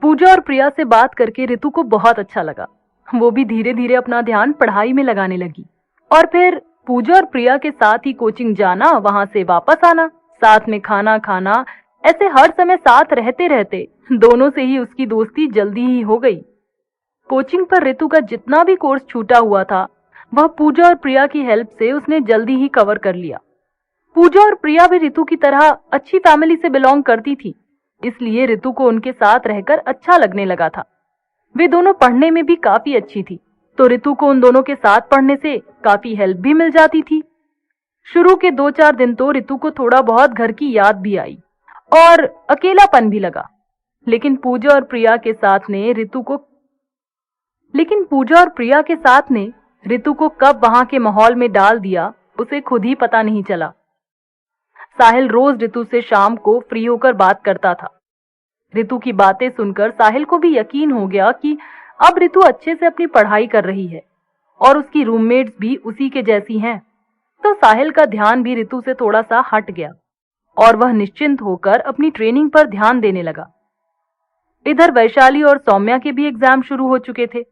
पूजा और प्रिया से बात करके रितु को बहुत अच्छा लगा। वो भी धीरे धीरे अपना ध्यान पढ़ाई में लगाने लगी। और फिर पूजा और प्रिया के साथ ही कोचिंग जाना, वहां से वापस आना, साथ में खाना खाना, ऐसे हर समय साथ रहते रहते दोनों से ही उसकी दोस्ती जल्दी ही हो गई। कोचिंग पर रितु का जितना भी कोर्स छूटा हुआ था, वह पूजा और प्रिया की हेल्प से उसने जल्दी ही कवर कर लिया। पूजा और प्रिया भी रितु की तरह अच्छी फैमिली से बिलोंग करती थी, इसलिए रितु को उनके साथ रहकर अच्छा लगने लगा था। वे दोनों पढ़ने में भी काफी अच्छी थी, तो रितु को उन दोनों के साथ पढ़ने से काफी हेल्प भी मिल जाती थी। शुरू के 2-4 दिन तो रितु को थोड़ा बहुत घर की याद भी आई और अकेलापन भी लगा। लेकिन पूजा और प्रिया के साथ ने रितु को कब वहां के माहौल में डाल दिया, उसे खुद ही पता नहीं चला। साहिल रोज रितु से शाम को फ्री होकर बात करता था। रितु की बातें सुनकर साहिल को भी यकीन हो गया कि अब रितु अच्छे से अपनी पढ़ाई कर रही है और उसकी रूममेट्स भी उसी के जैसी हैं। तो साहिल का ध्यान भी रितु से थोड़ा सा हट गया और वह निश्चिंत होकर अपनी ट्रेनिंग पर ध्यान देने लगा। इधर वैशाली और सौम्या के भी एग्जाम शुरू हो चुके थे।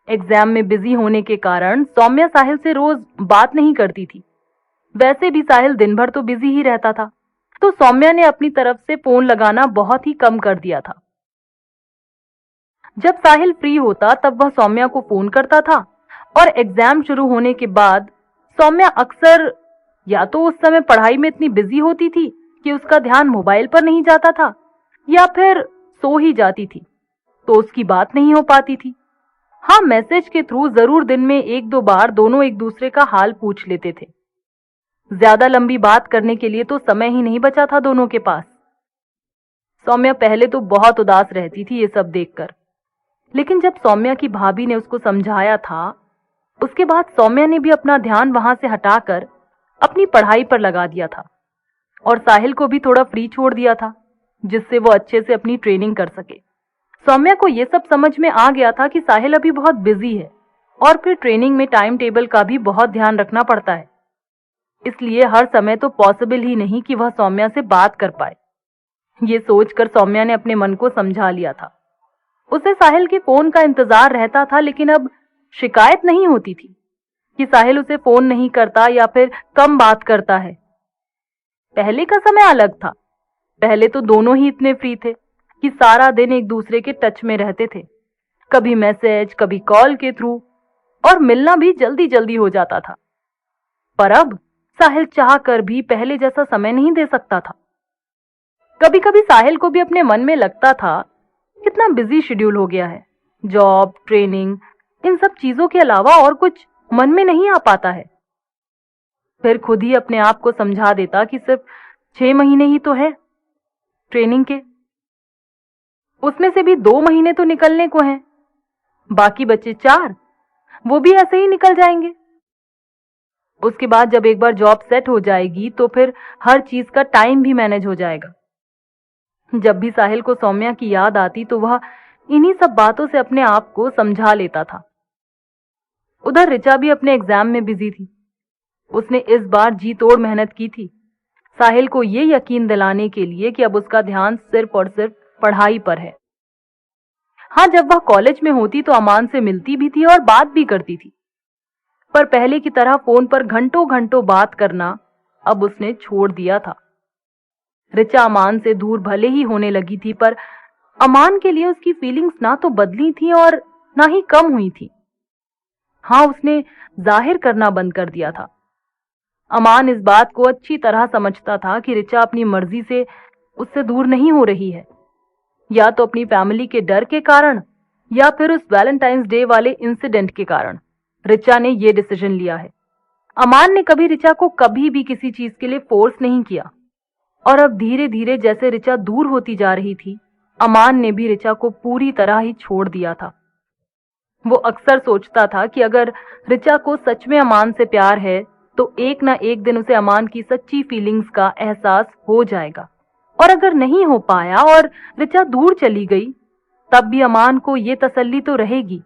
एग्जाम में बिजी होने के कारण सौम्या साहिल से रोज बात नहीं करती थी। वैसे भी साहिल दिन भर तो बिजी ही रहता था, तो सौम्या ने अपनी तरफ से फोन लगाना बहुत ही कम कर दिया था। जब साहिल फ्री होता तब वह सौम्या को फोन करता था और एग्जाम शुरू होने के बाद सौम्या अक्सर या तो उस समय पढ़ाई में इतनी बिजी होती थी कि उसका ध्यान मोबाइल पर नहीं जाता था, या फिर सो ही जाती थी, तो उसकी बात नहीं हो पाती थी। हाँ, मैसेज के थ्रू जरूर दिन में 1-2 बार दोनों एक दूसरे का हाल पूछ लेते थे। ज्यादा लंबी बात करने के लिए तो समय ही नहीं बचा था दोनों के पास। सौम्या पहले तो बहुत उदास रहती थी ये सब देखकर, लेकिन जब सौम्या की भाभी ने उसको समझाया था, उसके बाद सौम्या ने भी अपना ध्यान वहां से हटाकर अपनी पढ़ाई पर लगा दिया था और साहिल को भी थोड़ा फ्री छोड़ दिया था, जिससे वो अच्छे से अपनी ट्रेनिंग कर सके। सौम्या को यह सब समझ में आ गया था कि साहिल अभी बहुत बिजी है और फिर ट्रेनिंग में टाइम टेबल का भी बहुत ध्यान रखना पड़ता है, इसलिए हर समय तो पॉसिबल ही नहीं कि वह सौम्या से बात कर पाए। ये सोचकर सौम्या ने अपने मन को समझा लिया था। उसे साहिल के फोन का इंतजार रहता था, लेकिन अब शिकायत नहीं होती थी कि साहिल उसे फोन नहीं करता या फिर कम बात करता है। पहले का समय अलग था। पहले तो दोनों ही इतने फ्री थे कि सारा दिन एक दूसरे के टच में रहते थे, कभी मैसेज, कभी कॉल के थ्रू, और मिलना भी जल्दी जल्दी हो जाता था। पर अब साहिल चाह कर भी पहले जैसा समय नहीं दे सकता था। कभी कभी साहिल को भी अपने मन में लगता था कितना बिजी शेड्यूल हो गया है। जॉब, ट्रेनिंग, इन सब चीजों के अलावा और कुछ मन में नहीं आ पाता है। फिर खुद ही अपने आप को समझा देता कि सिर्फ 6 महीने ही तो है ट्रेनिंग के, उसमें से भी 2 महीने तो निकलने को हैं, बाकी बचे 4, वो भी ऐसे ही निकल जाएंगे। उसके बाद जब एक बार जॉब सेट हो जाएगी तो फिर हर चीज का टाइम भी मैनेज हो जाएगा। जब भी साहिल को सौम्या की याद आती तो वह इन्हीं सब बातों से अपने आप को समझा लेता था। उधर ऋचा भी अपने एग्जाम में बिजी थी। उसने इस बार जी तोड़ मेहनत की थी, साहिल को ये यकीन दिलाने के लिए कि अब उसका ध्यान सिर्फ और सिर्फ पढ़ाई पर है। हाँ, जब वह कॉलेज में होती तो अमान से मिलती भी थी और बात भी करती थी, पर पहले की तरह फोन पर घंटों घंटों बात करना अब उसने छोड़ दिया था। ऋचा अमान से दूर भले ही होने लगी थी, पर अमान के लिए उसकी फीलिंग्स ना तो बदली थी और ना ही कम हुई थी। हाँ, उसने जाहिर करना बंद कर दिया था। अमान इस बात को अच्छी तरह समझता था कि ऋचा अपनी मर्जी से उससे दूर नहीं हो रही है, या तो अपनी फैमिली के डर के कारण या फिर उस वैलेंटाइंस डे वाले इंसिडेंट के कारण ऋचा ने यह डिसीजन लिया है। अमान ने कभी ऋचा को कभी भी किसी चीज के लिए फोर्स नहीं किया, और अब धीरे धीरे जैसे ऋचा दूर होती जा रही थी, अमान ने भी ऋचा को पूरी तरह ही छोड़ दिया था। वो अक्सर सोचता था कि अगर ऋचा को सच में अमान से प्यार है तो एक ना एक दिन उसे अमान की सच्ची फीलिंग्स का एहसास हो जाएगा, और अगर नहीं हो पाया और ऋचा दूर चली गई, तब भी अमान को ये तसल्ली तो रहेगी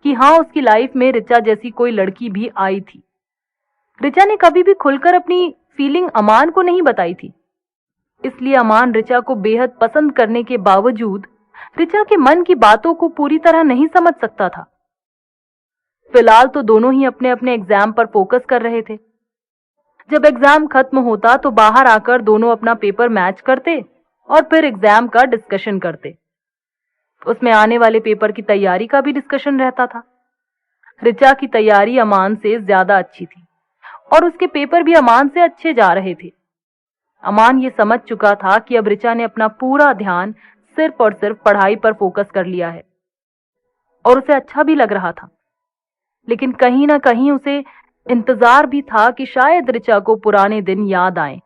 कि हाँ, उसकी लाइफ में ऋचा जैसी कोई लड़की भी आई थी। ऋचा ने कभी भी खुलकर अपनी फीलिंग अमान को नहीं बताई थी, इसलिए अमान ऋचा को बेहद पसंद करने के बावजूद ऋचा के मन की बातों को पूरी तरह नहीं समझ सकता था। फिलहाल तो दोनों ही अपने अपने एग्जाम पर फोकस कर रहे थे। जब एग्जाम खत्म होता तो बाहर आकर दोनों अपना पेपर मैच करते और फिर एग्जाम का डिस्कशन करते। उसमें आने वाले पेपर की तैयारी का भी डिस्कशन रहता था। ऋचा की तैयारी अमान से ज्यादा अच्छी थी और उसके पेपर भी अमान से अच्छे जा रहे थे। अमान ये समझ चुका था कि अब ऋचा ने अपना पूरा ध्यान सिर्फ और सिर्फ पढ़ाई पर फोकस कर लिया है और उसे अच्छा भी लग रहा था। लेकिन कहीं ना कहीं उसे इंतजार भी था कि शायद ऋचा को पुराने दिन याद आए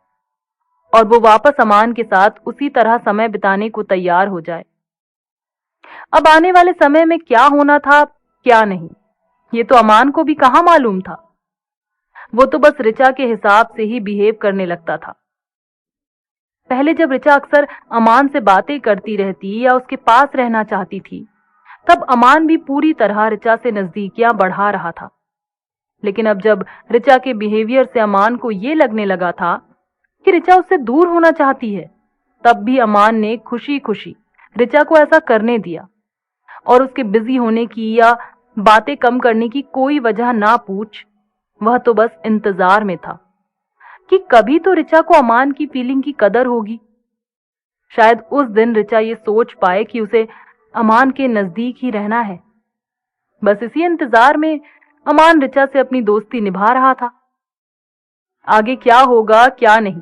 और वो वापस अमान के साथ उसी तरह समय बिताने को तैयार हो जाए। अब आने वाले समय में क्या होना था क्या नहीं, ये तो अमान को भी कहां मालूम था। वो तो बस ऋचा के हिसाब से ही बिहेव करने लगता था। पहले जब ऋचा अक्सर अमान से बातें करती रहती या उसके पास रहना चाहती थी, तब अमान भी पूरी तरह ऋचा से नजदीकियां बढ़ा रहा था। लेकिन अब जब ऋचा के बिहेवियर से अमान को ये लगने लगा था कि ऋचा उससे दूर होना चाहती है, तब भी अमान ने खुशी खुशी ऋचा को ऐसा करने दिया और उसके बिजी होने की या बातें कम करने की कोई वजह ना पूछ, वह तो बस इंतजार में था कि कभी तो ऋचा को अमान की फीलिंग की कदर होगी। शायद उस दिन ऋचा ये सोच पाए कि उसे अमान के नजदीक ही रहना है। बस इसी इंतजार में अमान ऋचा से अपनी दोस्ती निभा रहा था। आगे क्या होगा क्या नहीं,